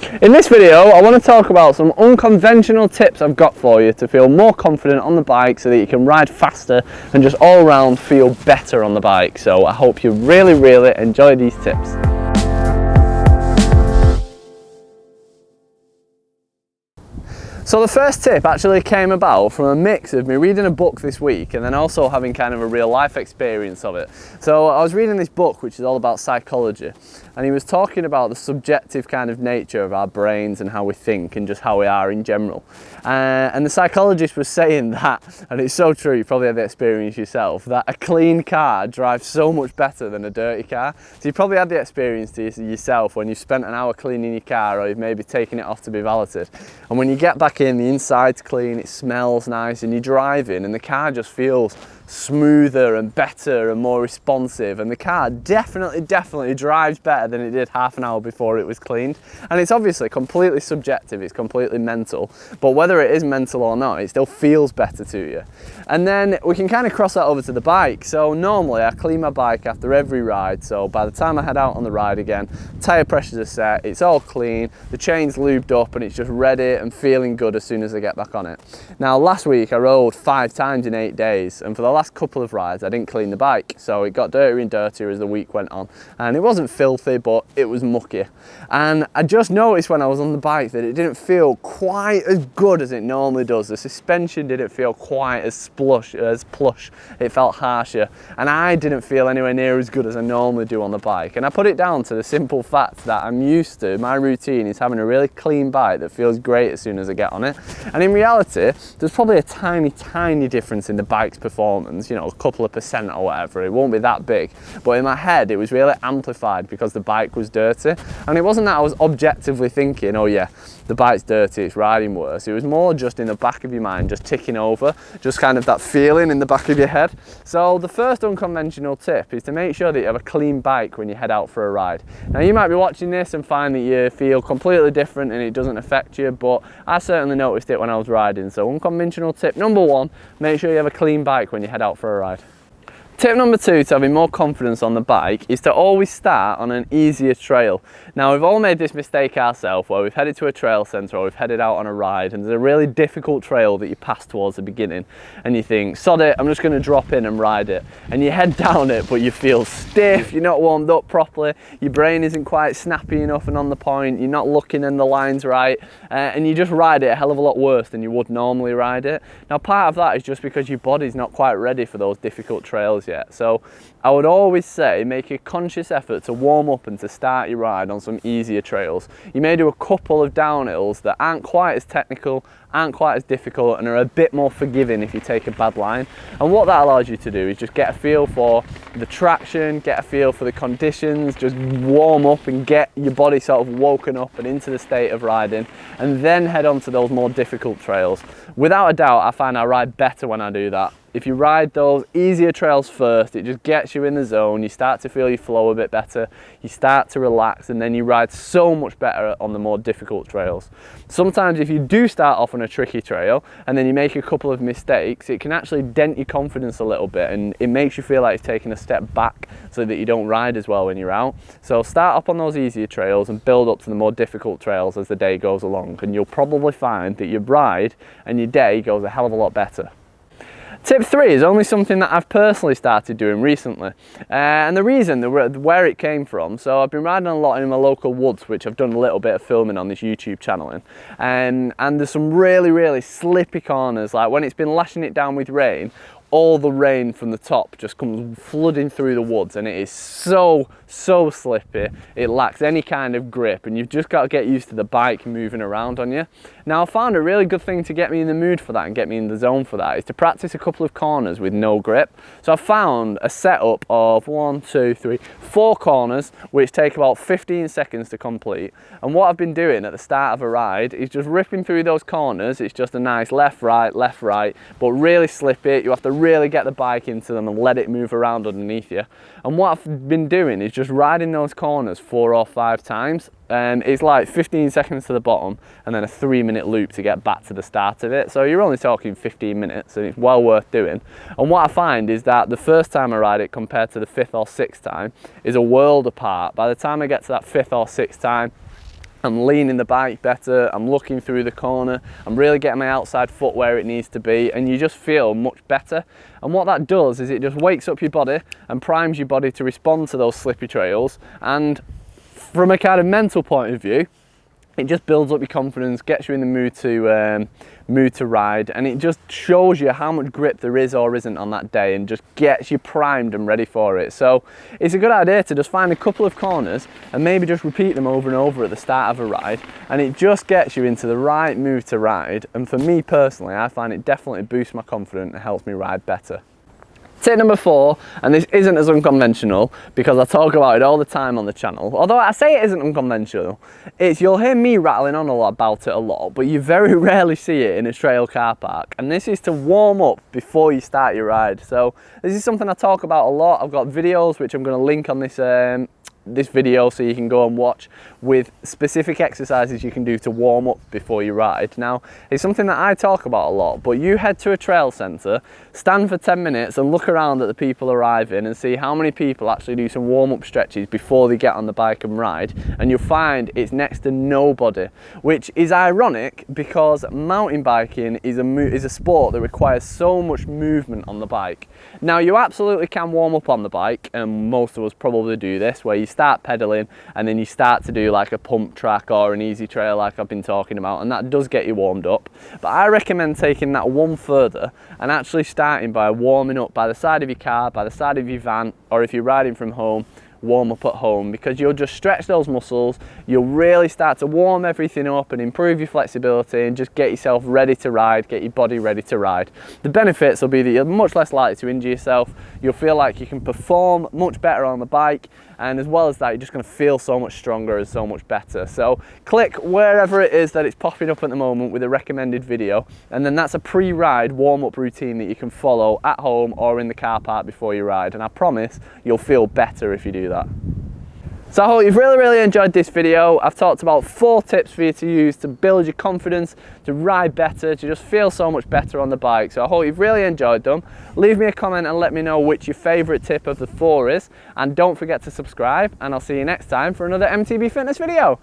In this video, I want to talk about some unconventional tips I've got for you to feel more confident on the bike so that you can ride faster and just all around feel better on the bike. So I hope you really enjoy these tips. So the first tip actually came about from a mix of me reading a book this week and then also having kind of a real life experience of it. So I was reading this book which is all about psychology, and he was talking about the subjective kind of nature of our brains and how we think and just how we are in general. And the psychologist was saying that, and it's so true, you probably have the experience yourself, that a clean car drives so much better than a dirty car. So you probably had the experience to yourself when you've spent an hour cleaning your car, or you've maybe taken it off to be valeted, and when you get back in, the inside's clean, it smells nice, and you're driving and the car just feels smoother and better and more responsive, and the car definitely drives better than it did half an hour before it was cleaned. And it's obviously completely subjective, it's completely mental, but whether it is mental or not, it still feels better to you. And then we can kind of cross that over to the bike. So normally I clean my bike after every ride, so by the time I head out on the ride again, tyre pressures are set, it's all clean, the chain's lubed up, and it's just ready and feeling good as soon as I get back on it. Now last week I rode 5 times in 8 days, and for the last couple of rides I didn't clean the bike, so it got dirtier and dirtier as the week went on, and it wasn't filthy but it was mucky. And I just noticed when I was on the bike that it didn't feel quite as good as it normally does. The suspension didn't feel quite as plush, it felt harsher, and I didn't feel anywhere near as good as I normally do on the bike. And I put it down to the simple fact that I'm used to, my routine is having a really clean bike that feels great as soon as I get on it. And in reality there's probably a tiny difference in the bike's performance, you know, a couple of percent or whatever. It won't be that big, but in my head it was really amplified because the bike was dirty. And it wasn't that I was objectively thinking, oh yeah, the bike's dirty, it's riding worse. It was more just in the back of your mind, just ticking over, just kind of that feeling in the back of your head. So the first unconventional tip is to make sure that you have a clean bike when you head out for a ride. Now you might be watching this and find that you feel completely different and it doesn't affect you, but I certainly noticed it when I was riding. So unconventional tip number 1, make sure you have a clean bike when you head out for a ride. Tip number 2 to having more confidence on the bike is to always start on an easier trail. Now we've all made this mistake ourselves where we've headed to a trail centre or we've headed out on a ride and there's a really difficult trail that you pass towards the beginning and you think, sod it, I'm just going to drop in and ride it. And you head down it but you feel stiff, you're not warmed up properly, your brain isn't quite snappy enough and on the point, you're not looking in the lines right, and you just ride it a hell of a lot worse than you would normally ride it. Now part of that is just because your body's not quite ready for those difficult trails yet. So I would always say make a conscious effort to warm up and to start your ride on some easier trails. You may do a couple of downhills that aren't quite as technical, aren't quite as difficult, and are a bit more forgiving if you take a bad line. And what that allows you to do is just get a feel for the traction, get a feel for the conditions, just warm up and get your body sort of woken up and into the state of riding, and then head on to those more difficult trails. Without a doubt, I find I ride better when I do that. If you ride those easier trails first, it just gets you in the zone, you start to feel your flow a bit better, you start to relax, and then you ride so much better on the more difficult trails. Sometimes if you do start off on a tricky trail and then you make a couple of mistakes, it can actually dent your confidence a little bit and it makes you feel like you're taking a step back so that you don't ride as well when you're out. So start up on those easier trails and build up to the more difficult trails as the day goes along, and you'll probably find that your ride and your day goes a hell of a lot better. Tip 3 is only something that I've personally started doing recently, and the reason, where it came from, so I've been riding a lot in my local woods, which I've done a little bit of filming on this YouTube channel in, and there's some really slippy corners, like when it's been lashing it down with rain, all the rain from the top just comes flooding through the woods, and it is so slippy, it lacks any kind of grip, and you've just got to get used to the bike moving around on you. Now I found a really good thing to get me in the mood for that and get me in the zone for that is to practice a couple of corners with no grip. So I found a setup of 1, 2, 3, 4 corners which take about 15 seconds to complete, and what I've been doing at the start of a ride is just ripping through those corners. It's just a nice left right, but really slippy. You have to really get the bike into them and let it move around underneath you. And what I've been doing is just riding those corners 4 or 5 times. It's like 15 seconds to the bottom and then a 3-minute loop to get back to the start of it. So you're only talking 15 minutes and it's well worth doing. And what I find is that the first time I ride it compared to the 5th or 6th time is a world apart. By the time I get to that 5th or 6th time, I'm leaning the bike better, I'm looking through the corner, I'm really getting my outside foot where it needs to be, and you just feel much better. And what that does is it just wakes up your body and primes your body to respond to those slippy trails. And from a kind of mental point of view, it just builds up your confidence, gets you in the mood to ride, and it just shows you how much grip there is or isn't on that day, and just gets you primed and ready for it. So it's a good idea to just find a couple of corners and maybe just repeat them over and over at the start of a ride, and it just gets you into the right mood to ride. And for me personally, I find it definitely boosts my confidence and helps me ride better. Tip number 4, and this isn't as unconventional because I talk about it all the time on the channel. Although I say it isn't unconventional, you'll hear me rattling on a lot about it a lot, but you very rarely see it in a trail car park. And this is to warm up before you start your ride. So this is something I talk about a lot. I've got videos which I'm going to link on this video so you can go and watch, with specific exercises you can do to warm up before you ride. Now, it's something that I talk about a lot, but you head to a trail centre, stand for 10 minutes and look around at the people arriving and see how many people actually do some warm-up stretches before they get on the bike and ride, and you'll find it's next to nobody, which is ironic because mountain biking is a sport that requires so much movement on the bike. Now, you absolutely can warm up on the bike, and most of us probably do this, where you start pedaling and then you start to do like a pump track or an easy trail like I've been talking about, and that does get you warmed up. But I recommend taking that one further and actually starting by warming up by the side of your car, by the side of your van, or if you're riding from home, warm up at home, because you'll just stretch those muscles, you'll really start to warm everything up and improve your flexibility and just get yourself ready to ride, get your body ready to ride. The benefits will be that you're much less likely to injure yourself, you'll feel like you can perform much better on the bike, and as well as that, you're just going to feel so much stronger and so much better. So click wherever it is that it's popping up at the moment with a recommended video, and then that's a pre-ride warm-up routine that you can follow at home or in the car park before you ride, and I promise you'll feel better if you do that. So I hope you've really enjoyed this video. I've talked about 4 tips for you to use to build your confidence, to ride better, to just feel so much better on the bike. So I hope you've really enjoyed them. Leave me a comment and let me know which your favourite tip of the 4 is. And don't forget to subscribe, and I'll see you next time for another MTB Fitness video.